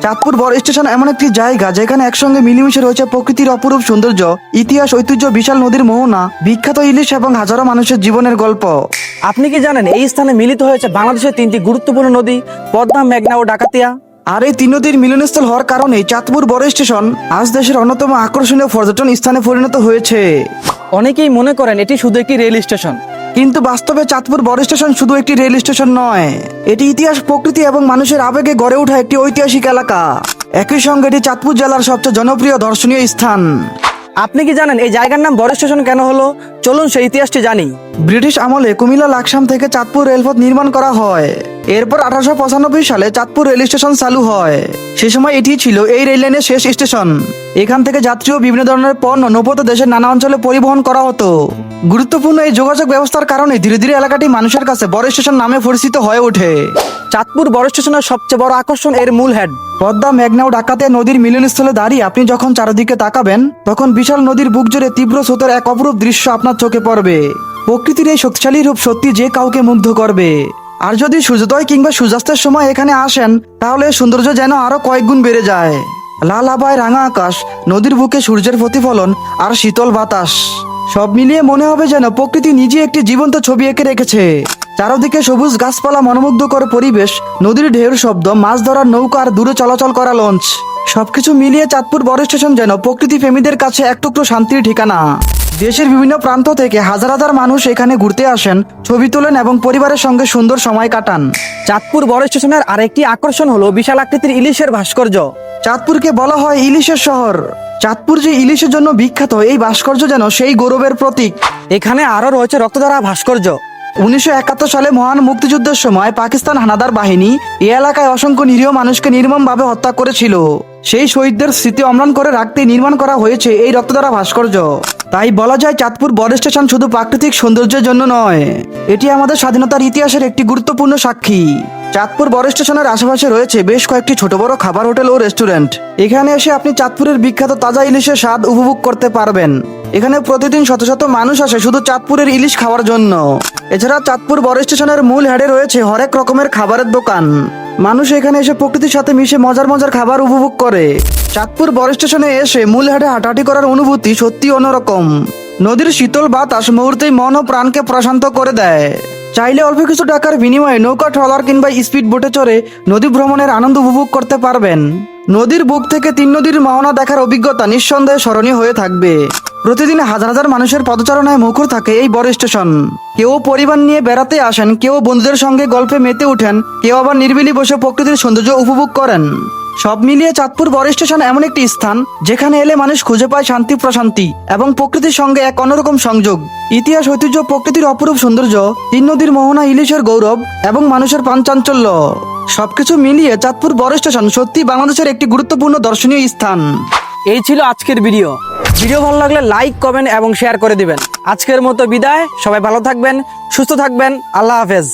চাঁদপুর বড় স্টেশন এমন একটি জায়গা যেখানে একসঙ্গে মিলেমিশে রয়েছে প্রকৃতির অপরূপ সৌন্দর্য, ইতিহাস, ঐতিহ্য, বিশাল নদীর মোহনা, বিখ্যাত ইলিশ এবং হাজারো মানুষের জীবনের গল্প। আপনি কি জানেন এই স্থানে মিলিত হয়েছে বাংলাদেশের তিনটি গুরুত্বপূর্ণ নদী, পদ্মা, মেঘনা ও ডাকাতিয়া। আর এই তিন নদীর মিলনস্থল হওয়ার কারণে চাঁদপুর বড় স্টেশন আজ দেশের অন্যতম আকর্ষণীয় পর্যটন স্থানে পরিণত হয়েছে। অনেকেই মনে করেন এটি শুধু একটি রেল স্টেশন, কিন্তু বাস্তবে চাঁদপুর বড় স্টেশন শুধু একটি রেল স্টেশন নয়, এটি ইতিহাস, প্রকৃতি এবং মানুষের আবেগে গড়ে ওঠা একটি ঐতিহাসিক এলাকা। একই সঙ্গে এটি চাঁদপুর জেলার সবচেয়ে জনপ্রিয় দর্শনীয় স্থান। আপনি কি জানেন এই জায়গার নাম বড় স্টেশন কেন হলো? চলুন সেই ইতিহাসটি জানি। ব্রিটিশ আমলে কুমিল্লা লাকসাম থেকে চাঁদপুর রেলপথ নির্মাণ করা হয়। এরপর 1895 সালে চাঁদপুর রেল স্টেশন চালু হয়। সে সময় এটি ছিল এই রেল লাইনের শেষ স্টেশন। এখান থেকে যাত্রী ও বিভিন্ন ধরনের পণ্য নৌপথে দেশের নানা অঞ্চলে পরিবহন করা হতো। গুরুত্বপূর্ণ এই যোগাযোগ ব্যবস্থার কারণে ধীরে ধীরে এলাকাটি মানুষের কাছে বড় স্টেশন নামে পরিচিত হয়ে ওঠে। চাঁদপুর বড় স্টেশনের সবচেয়ে বড় আকর্ষণ এর মূল হেড। পদ্মা, মেঘনা ও ডাকাতিয়া নদীর মিলনস্থলে দাঁড়িয়ে আপনি যখন চারদিকে তাকাবেন, তখন বিশাল নদীর বুক জুড়ে তীব্র স্রোতের এক অপরূপ দৃশ্য আপনার চোখে পড়বে। প্রকৃতির এই শক্তিশালী রূপ সত্যি যে কাউকে মুগ্ধ করবে। আর যদি সূর্যোদয় কিংবা সূর্যাস্তের সময় এখানে আসেন, তাহলে সৌন্দর্য যেন আরো কয়েক গুণ বেড়ে যায়। লাল আভায় রাঙা আকাশ, নদীর বুকে সূর্যের প্রতিফলন আর শীতল বাতাস, সব মিলিয়ে মনে হবে যেন প্রকৃতি নিজে একটি জীবন্ত ছবি এঁকে রেখেছে। চারদিকে সবুজ গাছপালা, মনোমুগ্ধকর পরিবেশ, নদীর ঢেউর শব্দ, মাছ ধরার নৌকা আর দূরে চলাচল করা লঞ্চ, সবকিছু মিলিয়ে চাঁদপুর বড় স্টেশন যেন প্রকৃতি প্রেমীদের কাছে এক টুকরো শান্তির ঠিকানা। দেশের বিভিন্ন প্রান্ত থেকে হাজার হাজার মানুষ এখানে ঘুরতে আসেন, ছবি তোলেন এবং পরিবারের সঙ্গে সুন্দর সময় কাটান। চাঁদপুর বড় স্টেশনের আরেকটি আকর্ষণ হলো বিশাল আকৃতির ইলিশের ভাস্কর্য। চাঁদপুরকে বলা হয় ইলিশের শহর। চাঁদপুর যে ইলিশের জন্য বিখ্যাত, এই ভাস্কর্য যেন সেই গৌরবের প্রতীক। এখানে আরো রয়েছে রক্তধারা ভাস্কর্য। 1971 সালে মহান মুক্তিযুদ্ধের সময় পাকিস্তান হানাদার বাহিনী এই এলাকায় অসংখ্য নিরীহ মানুষকে নির্মমভাবে হত্যা করেছিল। সেই শহীদদের স্মৃতি অম্লান করে রাখতে নির্মাণ করা হয়েছে এই রক্তধারা ভাস্কর্য। তাই বলা যায় চাঁদপুর বড় স্টেশন শুধু প্রাকৃতিক সৌন্দর্যের জন্য নয়, এটি আমাদের স্বাধীনতার ইতিহাসের একটি গুরুত্বপূর্ণ সাক্ষী। চাঁদপুর বড় স্টেশনের আশেপাশে রয়েছে বেশ কয়েকটি ছোট বড় খাবার হোটেল ও রেস্টুরেন্ট। এখানে এসে আপনি চাঁদপুরের বিখ্যাত তাজা ইলিশের স্বাদ উপভোগ করতে পারবেন। এখানে প্রতিদিন শত শত মানুষ আসে শুধু চাঁদপুরের ইলিশ খাওয়ার জন্য। এছাড়া চাঁদপুর বড় স্টেশনের মূল হেডে রয়েছে হরেক রকমের খাবারের দোকান। মানুষ এখানে এসে প্রকৃতির সাথে মিশে মজার মজার খাবার উপভোগ করে। চাঁদপুর বড় স্টেশনে এসে মূল হেডে হাঁটাহাঁটি করার অনুভূতি সত্যি অন্যরকম। নদীর শীতল বাতাস মুহূর্তেই মন ও প্রাণকে প্রশান্ত করে দেয়। চাইলে অল্প কিছু টাকার বিনিময়ে নৌকা, ট্রলার কিংবা স্পিড বোটে চড়ে নদী ভ্রমণের আনন্দ উপভোগ করতে পারবেন। নদীর বুক থেকে তিন নদীর মোহনা দেখার অভিজ্ঞতা নিঃসন্দেহে স্মরণীয় হয়ে থাকবে। প্রতিদিন হাজার হাজার মানুষের পদচারণায় মুখর থাকে এই বড় স্টেশন। কেউ পরিবার নিয়ে বেড়াতে আসেন, কেউ বন্ধুদের সঙ্গে গল্পে মেতে উঠেন, কেউ আবার নিরিবিলি বসে প্রকৃতির সৌন্দর্য উপভোগ করেন। সব মিলিয়ে চাঁদপুর বড় স্টেশন এমন একটি স্থান যেখানে এলে মানুষ খুঁজে পায় শান্তি, প্রশান্তি এবং প্রকৃতির সঙ্গে এক অন্যরকম সংযোগ। ইতিহাস, ঐতিহ্য, প্রকৃতির অপরূপ সৌন্দর্য, তিন নদীর মোহনা, ইলিশের গৌরব এবং মানুষের প্রাণচাঞ্চল্য, সবকিছু মিলিয়ে চাঁদপুর বড় স্টেশন সত্যি বাংলাদেশের একটি গুরুত্বপূর্ণ দর্শনীয় স্থান। এই ছিল আজকের ভিডিও ভালো লাগলে লাইক, কমেন্ট এবং শেয়ার করে দিবেন। আজকের মতো বিদায়। সবাই ভালো থাকবেন, সুস্থ থাকবেন। আল্লাহ হাফেজ।